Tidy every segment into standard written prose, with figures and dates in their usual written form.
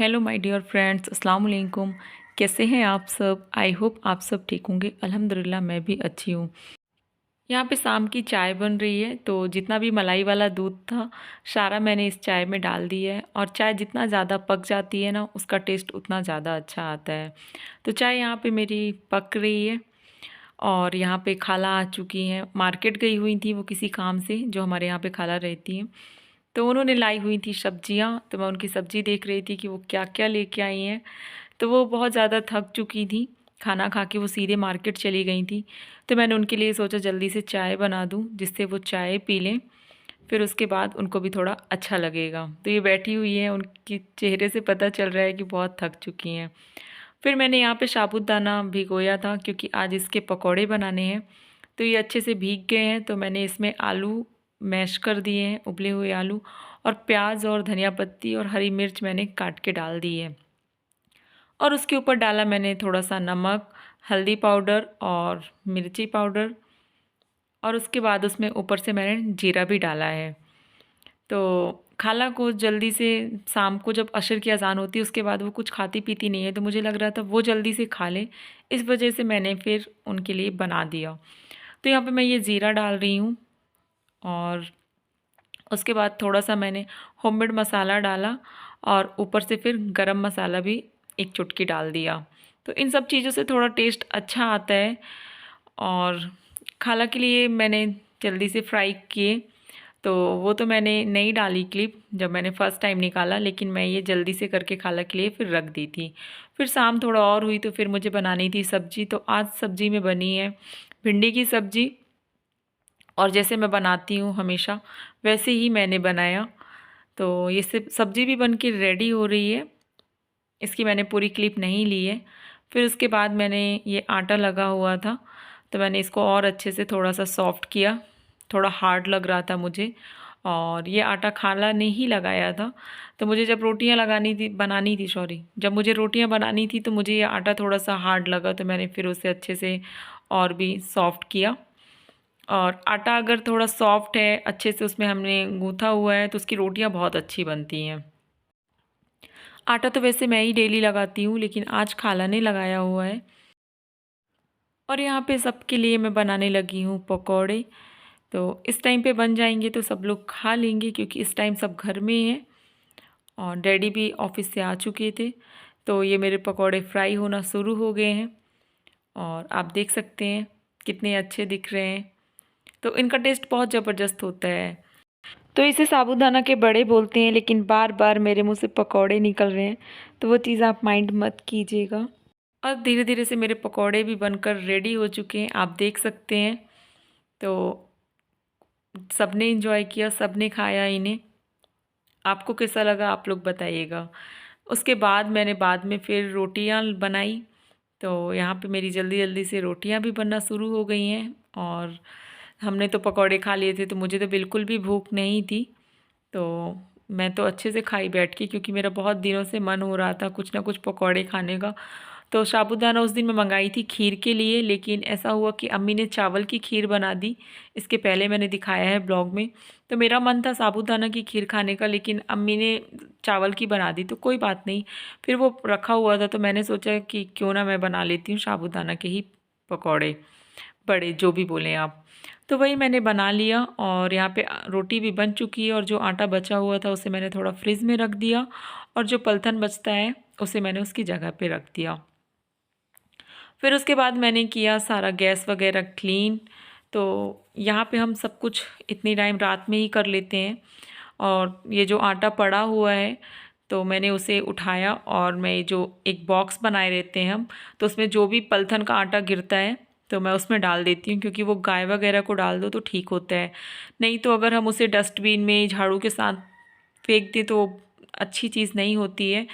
Hello my dear friends, अस्सलाम वालेकुम। कैसे हैं आप सब? आई होप आप सब ठीक होंगे। अल्हम्दुलिल्लाह मैं भी अच्छी हूँ। यहाँ पे शाम की चाय बन रही है, तो जितना भी मलाई वाला दूध था सारा मैंने इस चाय में डाल दिया है। और चाय जितना ज़्यादा पक जाती है ना, उसका टेस्ट उतना ज़्यादा अच्छा आता है। तो चाय यहाँ पे मेरी पक रही है। और यहाँ पे खाला आ चुकी हैं। मार्केट गई हुई थी वो किसी काम से, जो हमारे यहाँ पे खाला रहती हैं। तो उन्होंने लाई हुई थी सब्जियाँ, तो मैं उनकी सब्ज़ी देख रही थी कि वो क्या क्या लेके आई हैं। तो वो बहुत ज़्यादा थक चुकी थी, खाना खा के वो सीधे मार्केट चली गई थी। तो मैंने उनके लिए सोचा जल्दी से चाय बना दूँ, जिससे वो चाय पी लें, फिर उसके बाद उनको भी थोड़ा अच्छा लगेगा। तो ये बैठी हुई हैं, उनके चेहरे से पता चल रहा है कि बहुत थक चुकी हैं। फिर मैंने यहाँ पे साबूदाना भिगोया था, क्योंकि आज इसके पकौड़े बनाने हैं। तो ये अच्छे से भीग गए हैं, तो मैंने इसमें आलू मैश कर दिए हैं, उबले हुए आलू, और प्याज और धनिया पत्ती और हरी मिर्च मैंने काट के डाल दी है। और उसके ऊपर डाला मैंने थोड़ा सा नमक, हल्दी पाउडर और मिर्ची पाउडर। और उसके बाद उसमें ऊपर से मैंने जीरा भी डाला है। तो खाला को जल्दी से शाम को जब असर की अज़ान होती है उसके बाद वो कुछ खाती पीती नहीं है, तो मुझे लग रहा था वो जल्दी से खा लें, इस वजह से मैंने फिर उनके लिए बना दिया। तो यहाँ पे मैं ये ज़ीरा डाल रही हूँ। और उसके बाद थोड़ा सा मैंने होममेड मसाला डाला, और ऊपर से फिर गरम मसाला भी एक चुटकी डाल दिया। तो इन सब चीज़ों से थोड़ा टेस्ट अच्छा आता है। और खाला के लिए मैंने जल्दी से फ्राई किए, तो वो तो मैंने नहीं डाली क्लिप जब मैंने फ़र्स्ट टाइम निकाला, लेकिन मैं ये जल्दी से करके खाला के लिए फिर रख दी थी। फिर शाम थोड़ा और हुई तो फिर मुझे बनानी थी सब्ज़ी, तो आज सब्ज़ी में बनी है भिंडी की सब्ज़ी। और जैसे मैं बनाती हूँ हमेशा वैसे ही मैंने बनाया। तो ये सब सब्ज़ी भी बन के रेडी हो रही है। इसकी मैंने पूरी क्लिप नहीं ली है। फिर उसके बाद मैंने ये आटा लगा हुआ था, तो मैंने इसको और अच्छे से थोड़ा सा सॉफ्ट किया। थोड़ा हार्ड लग रहा था मुझे, और ये आटा खाला ने ही लगाया था। तो मुझे जब रोटियां लगानी थी बनानी थी सॉरी जब मुझे रोटियां बनानी थी, तो मुझे ये आटा थोड़ा सा हार्ड लगा, तो मैंने फिर उसे अच्छे से और भी सॉफ्ट किया। और आटा अगर थोड़ा सॉफ्ट है, अच्छे से उसमें हमने गूँथा हुआ है, तो उसकी रोटियां बहुत अच्छी बनती हैं। आटा तो वैसे मैं ही डेली लगाती हूँ, लेकिन आज खाला ने लगाया हुआ है। और यहाँ पे सबके लिए मैं बनाने लगी हूँ पकौड़े। तो इस टाइम पे बन जाएंगे तो सब लोग खा लेंगे, क्योंकि इस टाइम सब घर में हैं। और डैडी भी ऑफिस से आ चुके थे। तो ये मेरे पकौड़े फ्राई होना शुरू हो गए हैं, और आप देख सकते हैं कितने अच्छे दिख रहे हैं। तो इनका टेस्ट बहुत ज़बरदस्त होता है। तो इसे साबूदाना के बड़े बोलते हैं, लेकिन बार बार मेरे मुंह से पकौड़े निकल रहे हैं, तो वो चीज़ आप माइंड मत कीजिएगा। और धीरे धीरे से मेरे पकौड़े भी बनकर रेडी हो चुके हैं, आप देख सकते हैं। तो सबने इंजॉय किया, सबने खाया इन्हें। आपको कैसा लगा आप लोग बताइएगा। उसके बाद मैंने बाद में फिर रोटियां बनाई। तो यहाँ पे मेरी जल्दी जल्दी से रोटियां भी बनना शुरू हो गई हैं। और हमने तो पकौड़े खा लिए थे, तो मुझे तो बिल्कुल भी भूख नहीं थी। तो मैं तो अच्छे से खाई बैठ के, क्योंकि मेरा बहुत दिनों से मन हो रहा था कुछ ना कुछ पकौड़े खाने का। तो साबूदाना उस दिन मैं मंगाई थी खीर के लिए, लेकिन ऐसा हुआ कि अम्मी ने चावल की खीर बना दी। इसके पहले मैंने दिखाया है ब्लॉग में। तो मेरा मन था साबूदाना की खीर खाने का, लेकिन अम्मी ने चावल की बना दी, तो कोई बात नहीं। फिर वो रखा हुआ था, तो मैंने सोचा कि क्यों ना मैं बना लेती हूँ साबूदाना के ही पकौड़े, बड़े जो भी बोलें आप। तो वही मैंने बना लिया। और यहाँ पे रोटी भी बन चुकी है, और जो आटा बचा हुआ था उसे मैंने थोड़ा फ्रिज में रख दिया, और जो पलथन बचता है उसे मैंने उसकी जगह पे रख दिया। फिर उसके बाद मैंने किया सारा गैस वगैरह क्लीन। तो यहाँ पे हम सब कुछ इतनी टाइम रात में ही कर लेते हैं। और ये जो आटा पड़ा हुआ है, तो मैंने उसे उठाया, और मैं जो एक बॉक्स बनाए रहते हैं हम, तो उसमें जो भी पलथन का आटा गिरता है तो मैं उसमें डाल देती हूँ, क्योंकि वो गाय वगैरह को डाल दो तो ठीक होता है। नहीं तो अगर हम उसे डस्टबिन में झाड़ू के साथ फेंक दें तो अच्छी चीज़ नहीं होती है।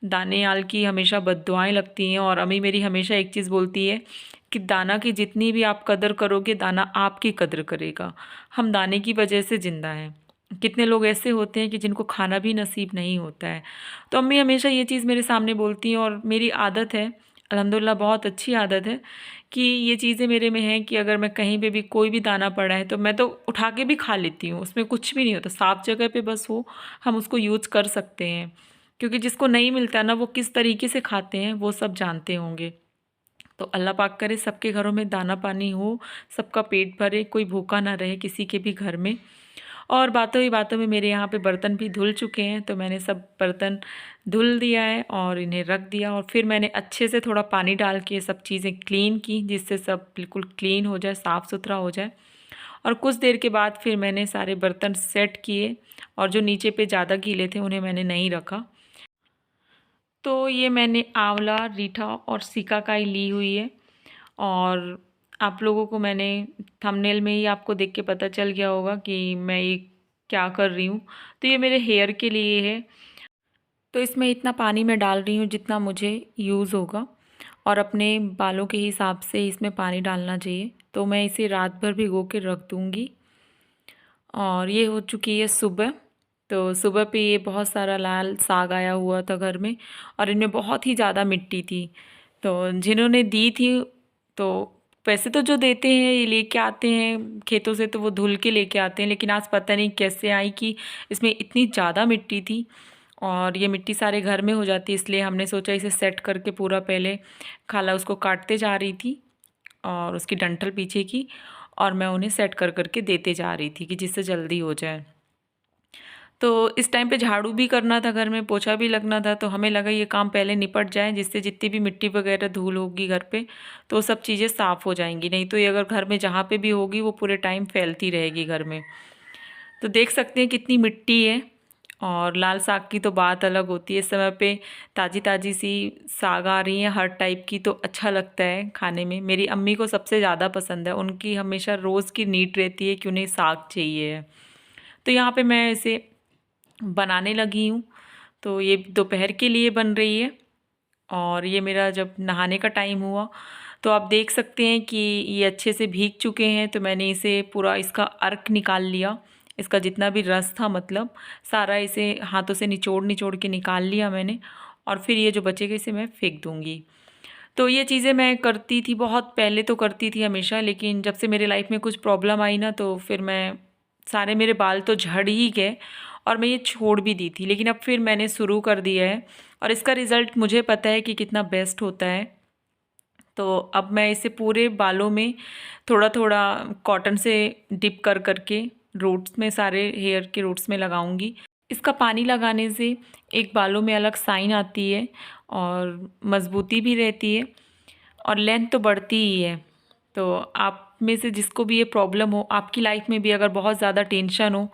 दाने आल की हमेशा बद्दुआएं लगती हैं। और अम्मी मेरी हमेशा एक चीज़ बोलती है कि दाना की जितनी भी आप कदर करोगे, दाना आपकी कदर करेगा। हम दाने की वजह से ज़िंदा हैं। कितने लोग ऐसे होते हैं कि जिनको खाना भी नसीब नहीं होता है। तो अम्मी हमेशा ये चीज़ मेरे सामने बोलती हैं, और मेरी आदत है, अल्हम्दुलिल्लाह बहुत अच्छी आदत है, कि ये चीज़ें मेरे में हैं कि अगर मैं कहीं पे भी कोई भी दाना पड़ा है तो मैं तो उठा के भी खा लेती हूँ, उसमें कुछ भी नहीं होता, साफ़ जगह पे बस हो, हम उसको यूज़ कर सकते हैं। क्योंकि जिसको नहीं मिलता ना वो किस तरीके से खाते हैं वो सब जानते होंगे। तो अल्लाह पाक करे सबके घरों में दाना पानी हो, सबका पेट भरे, कोई भूखा ना रहे किसी के भी घर में। और बातों ही बातों में मेरे यहाँ पे बर्तन भी धुल चुके हैं, तो मैंने सब बर्तन धुल दिया है और इन्हें रख दिया। और फिर मैंने अच्छे से थोड़ा पानी डाल के सब चीज़ें क्लीन की, जिससे सब बिल्कुल क्लीन हो जाए, साफ़ सुथरा हो जाए। और कुछ देर के बाद फिर मैंने सारे बर्तन सेट किए, और जो नीचे पे ज़्यादा गीले थे उन्हें मैंने नहीं रखा। तो ये मैंने आंवला, रीठा और सिकाकाई ली हुई है। और आप लोगों को मैंने थंबनेल में ही आपको देख के पता चल गया होगा कि मैं ये क्या कर रही हूँ। तो ये मेरे हेयर के लिए है। तो इसमें इतना पानी मैं डाल रही हूँ जितना मुझे यूज़ होगा, और अपने बालों के हिसाब से इसमें पानी डालना चाहिए। तो मैं इसे रात भर भिगो के रख दूँगी। और ये हो चुकी है सुबह। तो सुबह पे ये बहुत सारा लाल साग आया हुआ था घर में, और इनमें बहुत ही ज़्यादा मिट्टी थी। तो जिन्होंने दी थी, तो पैसे तो जो देते हैं ये लेके आते हैं खेतों से, तो वो धुल के लेके आते हैं। लेकिन आज पता नहीं कैसे आई कि इसमें इतनी ज़्यादा मिट्टी थी, और ये मिट्टी सारे घर में हो जाती है। इसलिए हमने सोचा इसे सेट करके पूरा, पहले खाला उसको काटते जा रही थी और उसकी डंठल पीछे की, और मैं उन्हें सेट कर करके देते जा रही थी कि जिससे जल्दी हो जाए। तो इस टाइम पे झाड़ू भी करना था, घर में पोछा भी लगना था। तो हमें लगा ये काम पहले निपट जाए, जिससे जितनी भी मिट्टी वगैरह धूल होगी घर पे तो वो सब चीज़ें साफ़ हो जाएंगी। नहीं तो ये अगर घर में जहाँ पे भी होगी वो पूरे टाइम फैलती रहेगी घर में। तो देख सकते हैं कितनी मिट्टी है। और लाल साग की तो बात अलग होती है। इस समय पे ताज़ी ताज़ी सी साग आ रही है हर टाइप की, तो अच्छा लगता है खाने में। मेरी अम्मी को सबसे ज़्यादा पसंद है, उनकी हमेशा रोज़ की नीड रहती है कि उन्हें साग चाहिए है। तो यहाँ पे मैं इसे बनाने लगी हूँ। तो ये दोपहर के लिए बन रही है, और ये मेरा जब नहाने का टाइम हुआ तो आप देख सकते हैं कि ये अच्छे से भीग चुके हैं। तो मैंने इसे पूरा इसका अर्क निकाल लिया, इसका जितना भी रस था मतलब सारा इसे हाथों से निचोड़ निचोड़ के निकाल लिया मैंने। और फिर ये जो बचेगा इसे मैं फेंक दूँगी। तो ये चीज़ें मैं करती थी, बहुत पहले तो करती थी हमेशा, लेकिन जब से मेरे लाइफ में कुछ प्रॉब्लम आई ना, तो फिर मैं सारे मेरे बाल तो झड़ ही गए, और मैं ये छोड़ भी दी थी। लेकिन अब फिर मैंने शुरू कर दिया है, और इसका रिज़ल्ट मुझे पता है कि कितना बेस्ट होता है। तो अब मैं इसे पूरे बालों में थोड़ा थोड़ा कॉटन से डिप कर करके रूट्स में, सारे हेयर के रूट्स में लगाऊंगी। इसका पानी लगाने से एक बालों में अलग साइन आती है, और मज़बूती भी रहती है, और लेंथ तो बढ़ती ही है। तो आप में से जिसको भी ये प्रॉब्लम हो, आपकी लाइफ में भी अगर बहुत ज़्यादा टेंशन हो,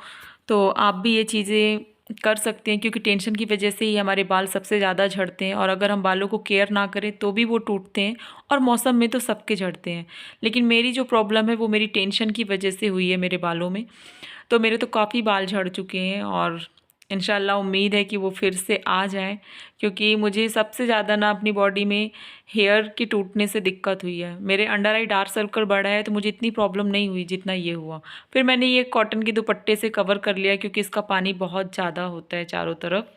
तो आप भी ये चीज़ें कर सकते हैं। क्योंकि टेंशन की वजह से ही हमारे बाल सबसे ज़्यादा झड़ते हैं, और अगर हम बालों को केयर ना करें तो भी वो टूटते हैं। और मौसम में तो सबके झड़ते हैं, लेकिन मेरी जो प्रॉब्लम है वो मेरी टेंशन की वजह से हुई है मेरे बालों में। तो मेरे तो काफ़ी बाल झड़ चुके हैं, और इंशाल्लाह उम्मीद है कि वो फिर से आ जाएं। क्योंकि मुझे सबसे ज़्यादा ना अपनी बॉडी में हेयर के टूटने से दिक्कत हुई है। मेरे अंडर आई डार्क सर्कल बढ़ा है, तो मुझे इतनी प्रॉब्लम नहीं हुई जितना ये हुआ। फिर मैंने ये कॉटन के दुपट्टे से कवर कर लिया, क्योंकि इसका पानी बहुत ज़्यादा होता है चारों तरफ।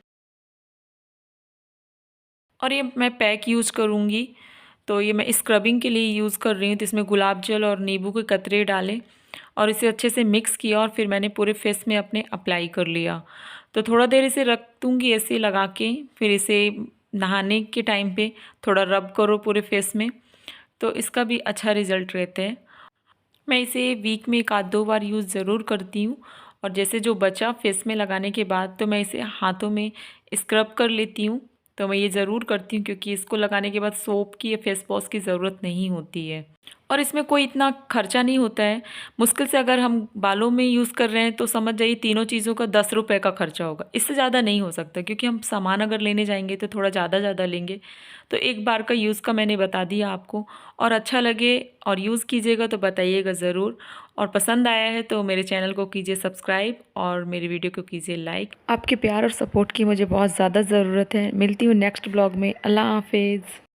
और ये मैं पैक यूज़ करूँगी। तो ये मैं स्क्रबिंग के लिए यूज़ कर रही हूँ। तो इसमें गुलाब जल और नींबू के कतरे डाले, और इसे अच्छे से मिक्स किया, और फिर मैंने पूरे फेस में अपने अप्लाई कर लिया। तो थोड़ा देर इसे रख दूँगी ऐसे लगा के, फिर इसे नहाने के टाइम पे थोड़ा रब करो पूरे फेस में, तो इसका भी अच्छा रिज़ल्ट रहता है। मैं इसे वीक में 1 आध 2 बार यूज़ ज़रूर करती हूँ। और जैसे जो बचा फेस में लगाने के बाद, तो मैं इसे हाथों में स्क्रब कर लेती हूँ। तो मैं ये ज़रूर करती हूँ, क्योंकि इसको लगाने के बाद सोप की या फेस वॉश की ज़रूरत नहीं होती है, और इसमें कोई इतना खर्चा नहीं होता है। मुश्किल से अगर हम बालों में यूज़ कर रहे हैं तो समझ जाइए तीनों चीज़ों का 10 रुपये का खर्चा होगा, इससे ज़्यादा नहीं हो सकता। क्योंकि हम सामान अगर लेने जाएंगे तो थोड़ा ज़्यादा ज़्यादा लेंगे। तो एक बार का यूज़ का मैंने बता दिया आपको, और अच्छा लगे और यूज़ कीजिएगा तो बताइएगा ज़रूर। और पसंद आया है तो मेरे चैनल को कीजिए सब्सक्राइब, और मेरी वीडियो को कीजिए लाइक। आपके प्यार और सपोर्ट की मुझे बहुत ज़्यादा ज़रूरत है। मिलती हूँ नेक्स्ट ब्लॉग में। अल्लाह हाफिज़।